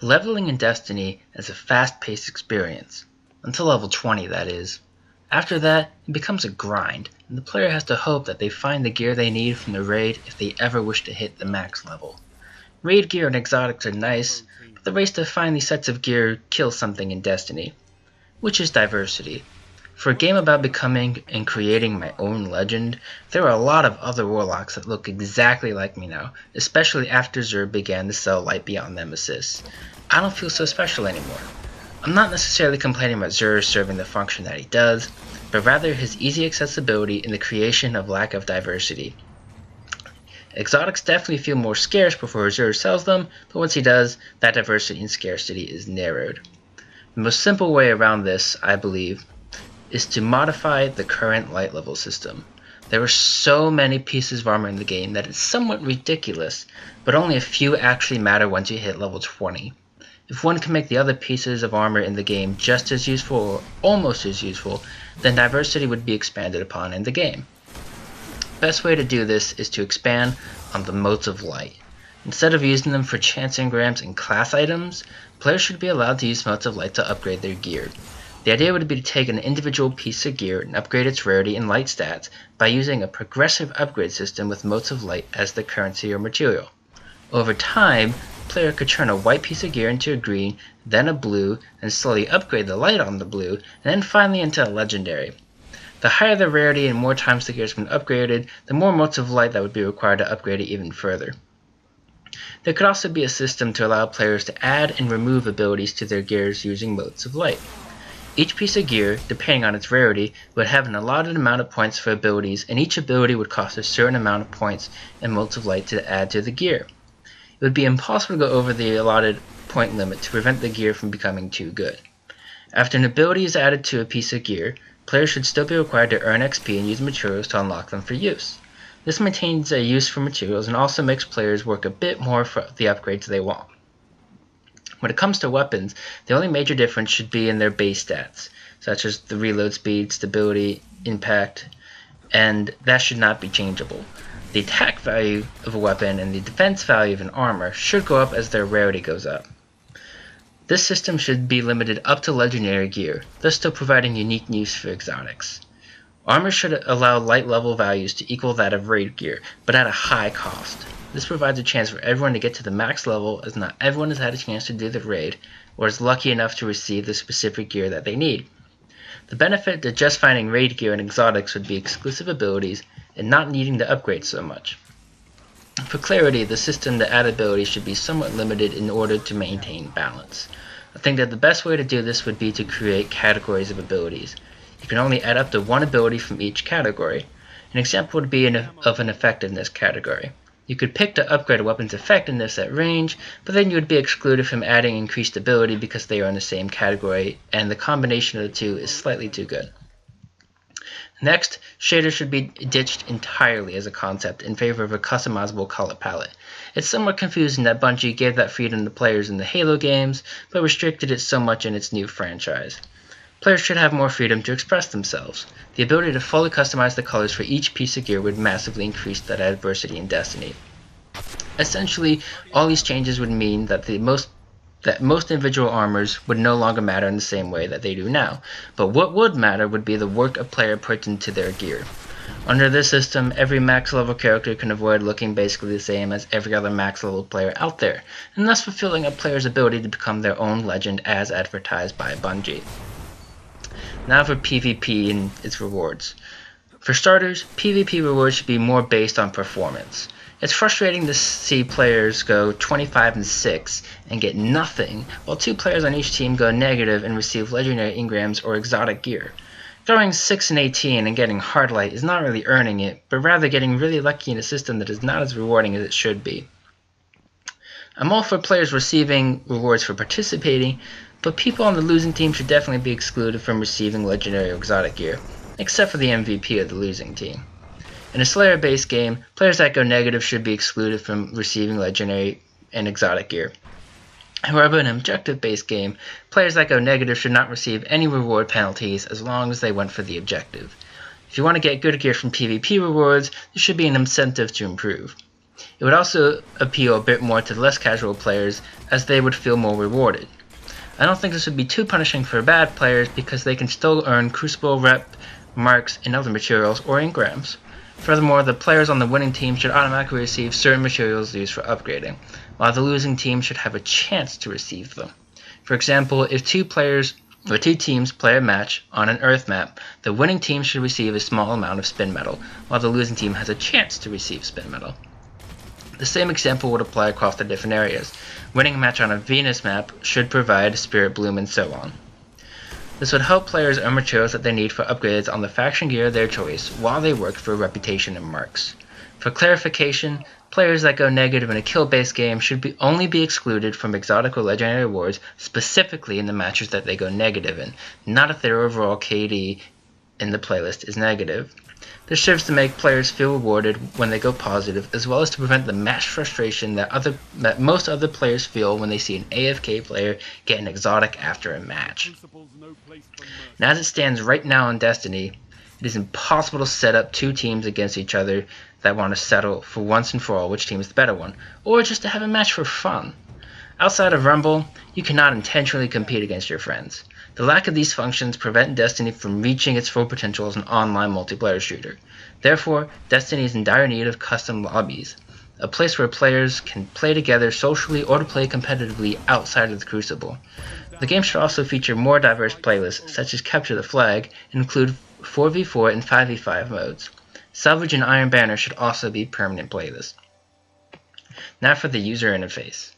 Leveling in Destiny is a fast-paced experience, until level 20 that is. After that, it becomes a grind, and the player has to hope that they find the gear they need from the raid if they ever wish to hit the max level. Raid gear and exotics are nice, but the race to find these sets of gear kills something in Destiny, which is diversity. For a game about becoming and creating my own legend, there are a lot of other warlocks that look exactly like me now, especially after Xur began to sell Light Beyond Nemesis. I don't feel so special anymore. I'm not necessarily complaining about Xur serving the function that he does, but rather his easy accessibility and the creation of lack of diversity. Exotics definitely feel more scarce before Xur sells them, but once he does, that diversity and scarcity is narrowed. The most simple way around this, I believe, is to modify the current light level system. There are so many pieces of armor in the game that it's somewhat ridiculous, but only a few actually matter once you hit level 20. If one can make the other pieces of armor in the game just as useful or almost as useful, then diversity would be expanded upon in the game. Best way to do this is to expand on the motes of light. Instead of using them for chance engrams and class items, players should be allowed to use motes of light to upgrade their gear. The idea would be to take an individual piece of gear and upgrade its rarity and light stats by using a progressive upgrade system with motes of light as the currency or material. Over time, the player could turn a white piece of gear into a green, then a blue, and slowly upgrade the light on the blue, and then finally into a legendary. The higher the rarity and more times the gear has been upgraded, the more motes of light that would be required to upgrade it even further. There could also be a system to allow players to add and remove abilities to their gears using motes of light. Each piece of gear, depending on its rarity, would have an allotted amount of points for abilities, and each ability would cost a certain amount of points and motes of light to add to the gear. It would be impossible to go over the allotted point limit to prevent the gear from becoming too good. After an ability is added to a piece of gear, players should still be required to earn XP and use materials to unlock them for use. This maintains a use for materials and also makes players work a bit more for the upgrades they want. When it comes to weapons, the only major difference should be in their base stats, such as the reload speed, stability, impact, and that should not be changeable. The attack value of a weapon and the defense value of an armor should go up as their rarity goes up. This system should be limited up to legendary gear, thus still providing unique use for exotics. Armor should allow light level values to equal that of raid gear, but at a high cost. This provides a chance for everyone to get to the max level, as not everyone has had a chance to do the raid, or is lucky enough to receive the specific gear that they need. The benefit to just finding raid gear and exotics would be exclusive abilities and not needing to upgrade so much. For clarity, the system to add abilities should be somewhat limited in order to maintain balance. I think that the best way to do this would be to create categories of abilities. You can only add up to one ability from each category. An example would be of an effectiveness category. You could pick to upgrade a weapon's effectiveness at range, but then you would be excluded from adding increased ability because they are in the same category, and the combination of the two is slightly too good. Next, shaders should be ditched entirely as a concept in favor of a customizable color palette. It's somewhat confusing that Bungie gave that freedom to players in the Halo games, but restricted it so much in its new franchise. Players should have more freedom to express themselves. The ability to fully customize the colors for each piece of gear would massively increase the diversity in Destiny. Essentially, all these changes would mean that most individual armors would no longer matter in the same way that they do now, but what would matter would be the work a player puts into their gear. Under this system, every max level character can avoid looking basically the same as every other max level player out there, and thus fulfilling a player's ability to become their own legend as advertised by Bungie. Now for PvP and its rewards. For starters, PvP rewards should be more based on performance. It's frustrating to see players go 25-6 and get nothing, while 2 players on each team go negative and receive legendary engrams or exotic gear. Going 6-18 and getting hardlight is not really earning it, but rather getting really lucky in a system that is not as rewarding as it should be. I'm all for players receiving rewards for participating, but people on the losing team should definitely be excluded from receiving legendary or exotic gear, except for the MVP of the losing team. In a Slayer-based game, players that go negative should be excluded from receiving legendary and exotic gear. However, in an objective-based game, players that go negative should not receive any reward penalties as long as they went for the objective. If you want to get good gear from PvP rewards, there should be an incentive to improve. It would also appeal a bit more to the less casual players, as they would feel more rewarded. I don't think this would be too punishing for bad players because they can still earn Crucible rep, marks, and other materials or engrams. Furthermore, the players on the winning team should automatically receive certain materials used for upgrading, while the losing team should have a chance to receive them. For example, if two teams play a match on an Earth map, the winning team should receive a small amount of spin metal, while the losing team has a chance to receive spin metal. The same example would apply across the different areas. Winning a match on a Venus map should provide Spirit Bloom and so on. This would help players earn materials that they need for upgrades on the faction gear of their choice while they work for reputation and marks. For clarification, players that go negative in a kill-based game should only be excluded from exotic or legendary awards specifically in the matches that they go negative in, not if their overall KD in the playlist is negative. This serves to make players feel rewarded when they go positive, as well as to prevent the match frustration that most other players feel when they see an AFK player get an exotic after a match. Now, as it stands right now in Destiny, it is impossible to set up two teams against each other that want to settle for once and for all which team is the better one, or just to have a match for fun. Outside of Rumble, you cannot intentionally compete against your friends. The lack of these functions prevent Destiny from reaching its full potential as an online multiplayer shooter. Therefore, Destiny is in dire need of custom lobbies, a place where players can play together socially or to play competitively outside of the Crucible. The game should also feature more diverse playlists, such as Capture the Flag, and include 4v4 and 5v5 modes. Salvage and Iron Banner should also be permanent playlists. Now for the user interface.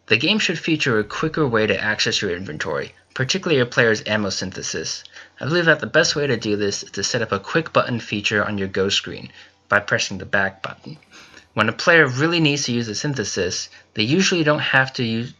The game should feature a quicker way to access your inventory, particularly your player's ammo synthesis. I believe that the best way to do this is to set up a quick button feature on your go screen by pressing the back button. When a player really needs to use a synthesis, they usually don't have the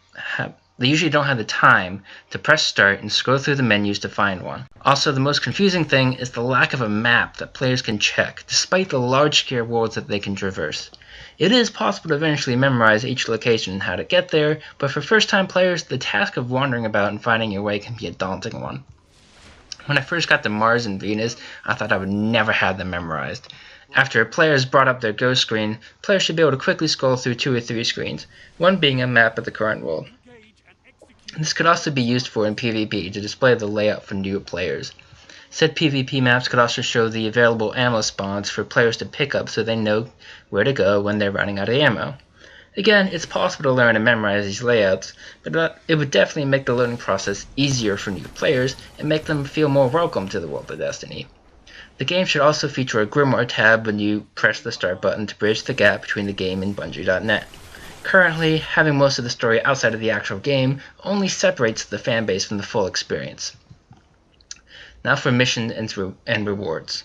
time to press start and scroll through the menus to find one. Also, the most confusing thing is the lack of a map that players can check, despite the large-scale worlds that they can traverse. It is possible to eventually memorize each location and how to get there, but for first-time players, the task of wandering about and finding your way can be a daunting one. When I first got to Mars and Venus, I thought I would never have them memorized. After a player has brought up their go screen, players should be able to quickly scroll through 2 or 3 screens, one being a map of the current world. This could also be used in PvP to display the layout for new players. Said PvP maps could also show the available ammo spawns for players to pick up so they know where to go when they're running out of ammo. Again, it's possible to learn and memorize these layouts, but it would definitely make the learning process easier for new players and make them feel more welcome to the world of Destiny. The game should also feature a Grimoire tab when you press the start button to bridge the gap between the game and Bungie.net. Currently, having most of the story outside of the actual game only separates the fanbase from the full experience. Now for missions and rewards.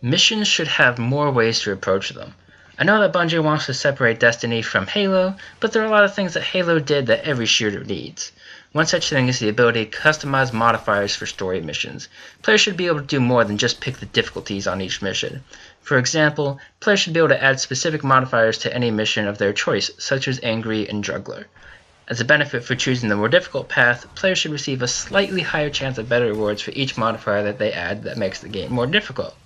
Missions should have more ways to approach them. I know that Bungie wants to separate Destiny from Halo, but there are a lot of things that Halo did that every shooter needs. One such thing is the ability to customize modifiers for story missions. Players should be able to do more than just pick the difficulties on each mission. For example, players should be able to add specific modifiers to any mission of their choice, such as Angry and Juggler. As a benefit for choosing the more difficult path, players should receive a slightly higher chance of better rewards for each modifier that they add that makes the game more difficult.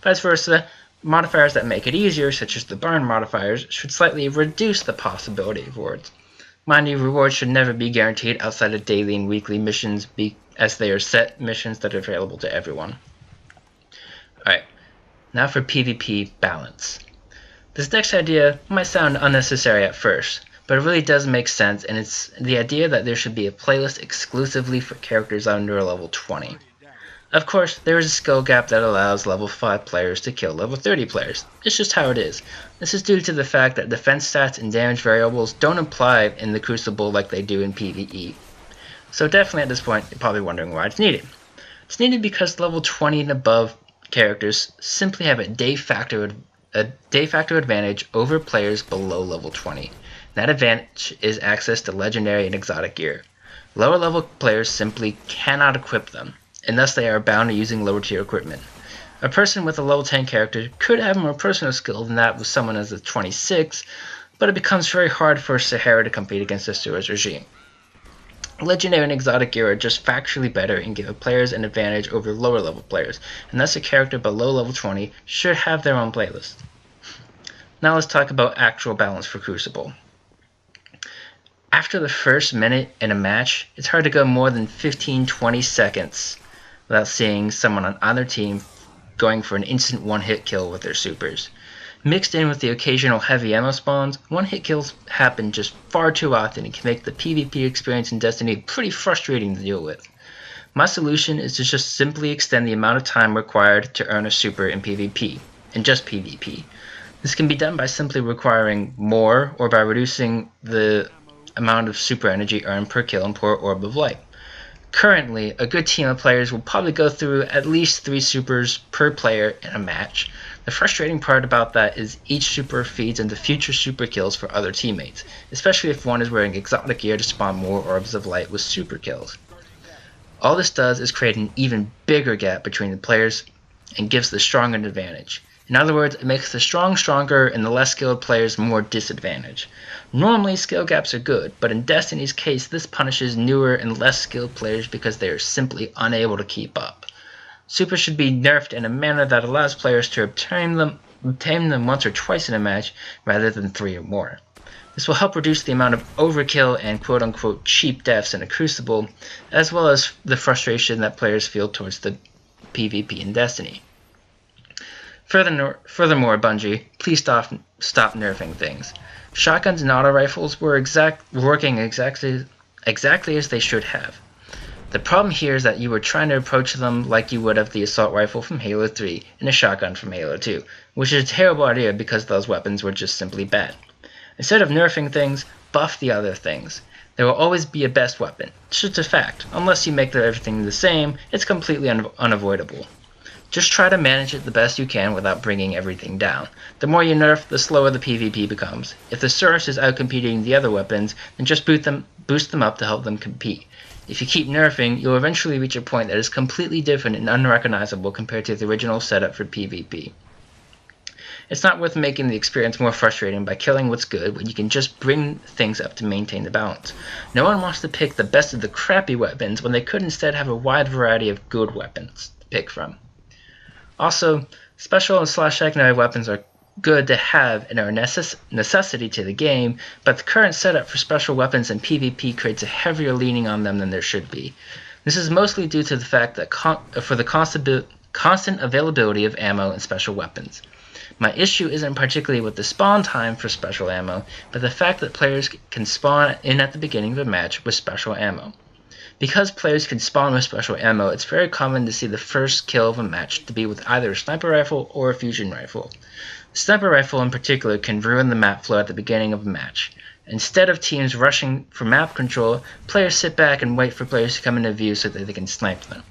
Vice versa, modifiers that make it easier, such as the burn modifiers, should slightly reduce the possibility of rewards. Mind you, rewards should never be guaranteed outside of daily and weekly missions, as they are set missions that are available to everyone. Alright, now for PvP balance. This next idea might sound unnecessary at first, but it really does make sense, and it's the idea that there should be a playlist exclusively for characters under level 20. Of course, there is a skill gap that allows level 5 players to kill level 30 players. It's just how it is. This is due to the fact that defense stats and damage variables don't apply in the Crucible like they do in PvE. So definitely at this point, you're probably wondering why it's needed. It's needed because level 20 and above characters simply have a de facto advantage over players below level 20. That advantage is access to legendary and exotic gear. Lower level players simply cannot equip them, and thus they are bound to using lower tier equipment. A person with a level 10 character could have more personal skill than that with someone as a 26, but it becomes very hard for Sahara to compete against the Suez regime. Legendary and exotic gear are just factually better and give players an advantage over lower level players, and thus a character below level 20 should have their own playlist. Now let's talk about actual balance for Crucible. After the first minute in a match, it's hard to go more than 15-20 seconds without seeing someone on either team going for an instant one-hit kill with their supers. Mixed in with the occasional heavy ammo spawns, one-hit kills happen just far too often and can make the PvP experience in Destiny pretty frustrating to deal with. My solution is to just simply extend the amount of time required to earn a super in PvP, and just PvP. This can be done by simply requiring more or by reducing the amount of super energy earned per kill in Pure Orb of Light. Currently, a good team of players will probably go through at least 3 supers per player in a match. The frustrating part about that is each super feeds into future super kills for other teammates, especially if one is wearing exotic gear to spawn more Orbs of Light with super kills. All this does is create an even bigger gap between the players and gives the strong an advantage. In other words, it makes the strong stronger and the less skilled players more disadvantaged. Normally, skill gaps are good, but in Destiny's case, this punishes newer and less skilled players because they are simply unable to keep up. Super should be nerfed in a manner that allows players to obtain them once or twice in a match rather than 3 or more. This will help reduce the amount of overkill and quote-unquote cheap deaths in a Crucible, as well as the frustration that players feel towards the PvP in Destiny. Furthermore, Bungie, please stop nerfing things. Shotguns and auto rifles were working exactly as they should have. The problem here is that you were trying to approach them like you would have the assault rifle from Halo 3 and a shotgun from Halo 2, which is a terrible idea because those weapons were just simply bad. Instead of nerfing things, buff the other things. There will always be a best weapon. It's just a fact. Unless you make everything the same, it's completely unavoidable. Just try to manage it the best you can without bringing everything down. The more you nerf, the slower the PvP becomes. If the source is outcompeting the other weapons, then just boost them up to help them compete. If you keep nerfing, you'll eventually reach a point that is completely different and unrecognizable compared to the original setup for PvP. It's not worth making the experience more frustrating by killing what's good when you can just bring things up to maintain the balance. No one wants to pick the best of the crappy weapons when they could instead have a wide variety of good weapons to pick from. Also, special and secondary weapons are good to have and are a necessity to the game, but the current setup for special weapons in PvP creates a heavier leaning on them than there should be. This is mostly due to the fact that for the constant availability of ammo and special weapons. My issue isn't particularly with the spawn time for special ammo, but the fact that players can spawn in at the beginning of a match with special ammo. Because players can spawn with special ammo, it's very common to see the first kill of a match to be with either a sniper rifle or a fusion rifle. The sniper rifle in particular can ruin the map flow at the beginning of a match. Instead of teams rushing for map control, players sit back and wait for players to come into view so that they can snipe them.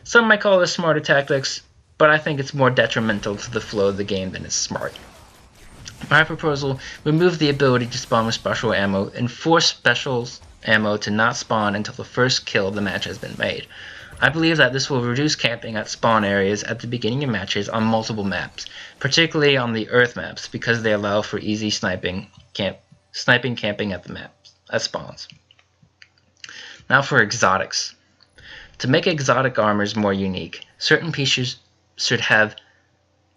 Some might call this smarter tactics, but I think it's more detrimental to the flow of the game than it's smart. My proposal: remove the ability to spawn with special ammo and force special ammo to not spawn until the first kill of the match has been made. I believe that this will reduce camping at spawn areas at the beginning of matches on multiple maps, particularly on the Earth maps, because they allow for easy camping at spawns. Now for exotics. To make exotic armors more unique, certain pieces should have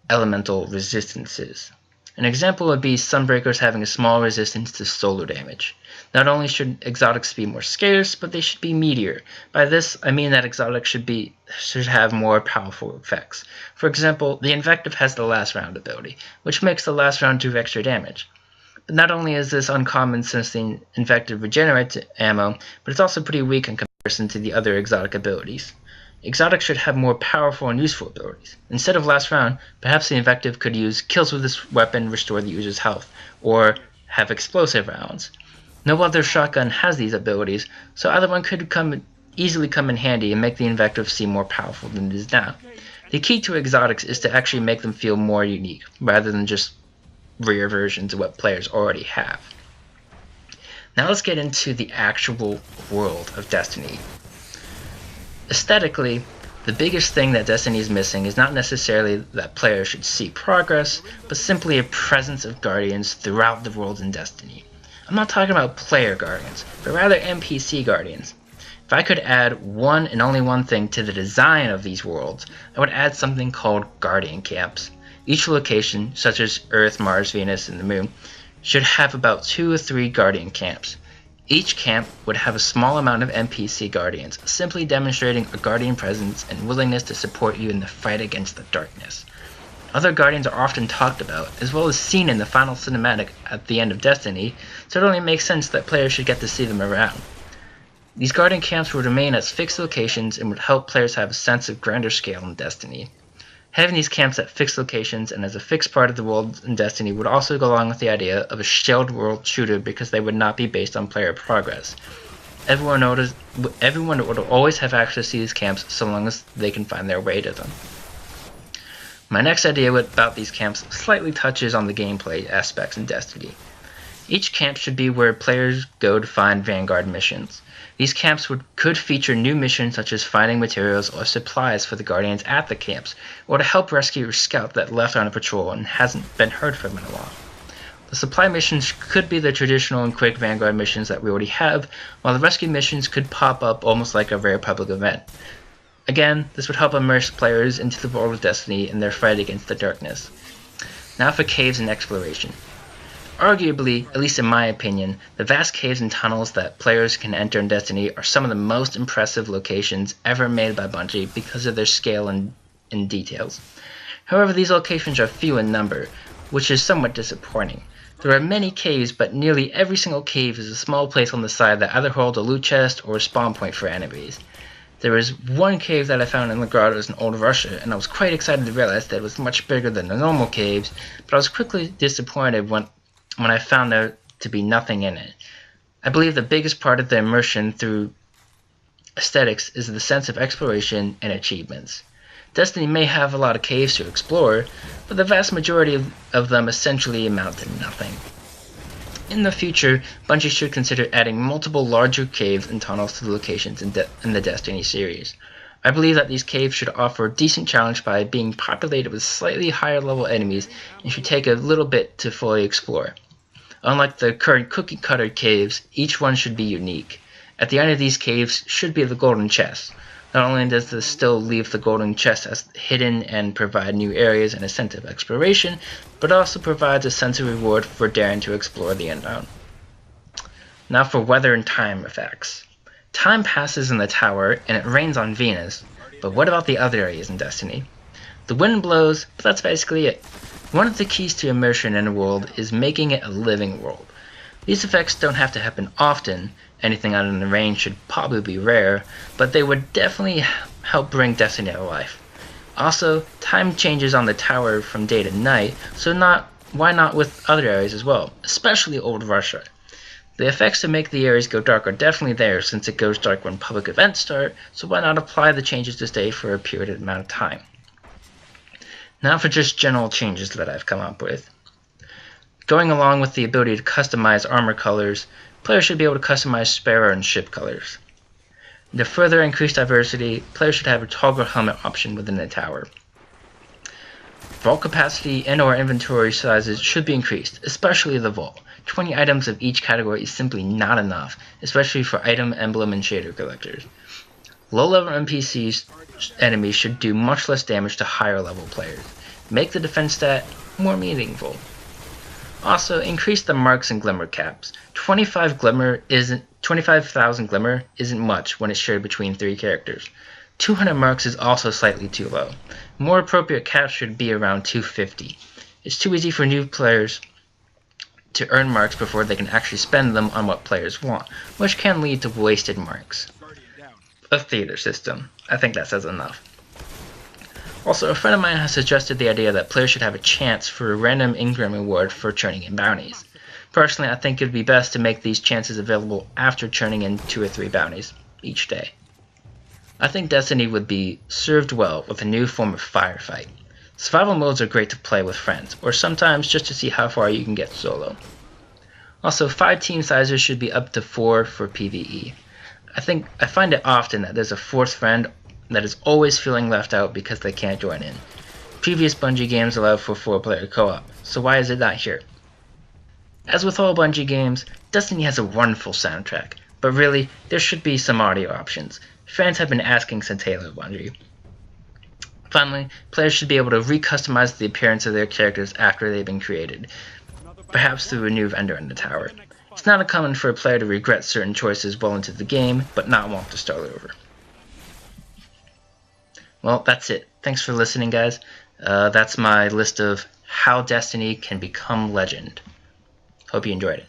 elemental resistances. An example would be Sunbreakers having a small resistance to solar damage. Not only should exotics be more scarce, but they should be meatier. By this, I mean that exotics should have more powerful effects. For example, the Invective has the last round ability, which makes the last round do extra damage. But not only is this uncommon since the Invective regenerates ammo, but it's also pretty weak in comparison to the other exotic abilities. Exotics should have more powerful and useful abilities. Instead of last round, perhaps the Invective could use kills with this weapon restore the user's health, or have explosive rounds. No other shotgun has these abilities, so either one could easily come in handy and make the Invective seem more powerful than it is now. The key to exotics is to actually make them feel more unique, rather than just rare versions of what players already have. Now let's get into the actual world of Destiny. Aesthetically, the biggest thing that Destiny is missing is not necessarily that players should see progress, but simply a presence of Guardians throughout the world in Destiny. I'm not talking about player Guardians, but rather NPC Guardians. If I could add one and only one thing to the design of these worlds, I would add something called Guardian Camps. Each location, such as Earth, Mars, Venus, and the Moon, should have about 2 or 3 Guardian camps. Each camp would have a small amount of NPC Guardians, simply demonstrating a Guardian presence and willingness to support you in the fight against the darkness. Other Guardians are often talked about, as well as seen in the final cinematic at the end of Destiny, so it only makes sense that players should get to see them around. These Guardian camps would remain as fixed locations and would help players have a sense of grander scale in Destiny. Having these camps at fixed locations and as a fixed part of the world in Destiny would also go along with the idea of a shared world shooter because they would not be based on player progress. Everyone would always have access to these camps so long as they can find their way to them. My next idea about these camps slightly touches on the gameplay aspects in Destiny. Each camp should be where players go to find Vanguard missions. These camps could feature new missions such as finding materials or supplies for the Guardians at the camps, or to help rescue a scout that left on a patrol and hasn't been heard from in a while. The supply missions could be the traditional and quick Vanguard missions that we already have, while the rescue missions could pop up almost like a rare public event. Again, this would help immerse players into the world of Destiny in their fight against the darkness. Now for caves and exploration. Arguably, at least in my opinion, the vast caves and tunnels that players can enter in Destiny are some of the most impressive locations ever made by Bungie because of their scale and details. However, these locations are few in number, which is somewhat disappointing. There are many caves, but nearly every single cave is a small place on the side that either holds a loot chest or a spawn point for enemies. There was one cave that I found in the grottos in Old Russia, and I was quite excited to realize that it was much bigger than the normal caves, but I was quickly disappointed when I found out to be nothing in it. I believe the biggest part of the immersion through aesthetics is the sense of exploration and achievements. Destiny may have a lot of caves to explore, but the vast majority of them essentially amount to nothing. In the future, Bungie should consider adding multiple larger caves and tunnels to the locations in the Destiny series. I believe that these caves should offer a decent challenge by being populated with slightly higher level enemies and should take a little bit to fully explore. Unlike the current cookie cutter caves, each one should be unique. At the end of these caves should be the golden chest. Not only does this still leave the golden chest as hidden and provide new areas and a sense of exploration, but also provides a sense of reward for daring to explore the unknown. Now for weather and time effects. Time passes in the tower and it rains on Venus, but what about the other areas in Destiny? The wind blows, but that's basically it. One of the keys to immersion in a world is making it a living world. These effects don't have to happen often. Anything out in the rain should probably be rare, but they would definitely help bring Destiny to life. Also, time changes on the tower from day to night, so why not with other areas as well, especially Old Russia. The effects to make the areas go dark are definitely there since it goes dark when public events start, so why not apply the changes to stay for a period amount of time. Now for just general changes that I've come up with. Going along with the ability to customize armor colors, players should be able to customize Sparrow and ship colors. To further increase diversity, players should have a toggle helmet option within the tower. Vault capacity and or inventory sizes should be increased, especially the vault. 20 items of each category is simply not enough, especially for item, emblem, and shader collectors. Low-level NPCs enemies should do much less damage to higher-level players. Make the defense stat more meaningful. Also, increase the marks and glimmer caps. 25,000 glimmer isn't much when it's shared between 3 characters. 200 marks is also slightly too low. More appropriate caps should be around 250. It's too easy for new players to earn marks before they can actually spend them on what players want, which can lead to wasted marks. A theater system. I think that says enough. Also, a friend of mine has suggested the idea that players should have a chance for a random in-game reward for churning in bounties. Personally, I think it would be best to make these chances available after churning in 2 or 3 bounties each day. I think Destiny would be served well with a new form of firefight. Survival modes are great to play with friends, or sometimes just to see how far you can get solo. Also, 5 team sizes should be up to 4 for PvE. I find it often that there's a 4th friend that is always feeling left out because they can't join in. Previous Bungie games allowed for 4-player co-op, so why is it not here? As with all Bungie games, Destiny has a wonderful soundtrack, but really, there should be some audio options. Fans have been asking since Halo Bungie. Finally, players should be able to re-customize the appearance of their characters after they've been created, perhaps through a new vendor in the tower. It's not uncommon for a player to regret certain choices well into the game, but not want to start over. Well, that's it. Thanks for listening, guys. That's my list of how Destiny can become legend. Hope you enjoyed it.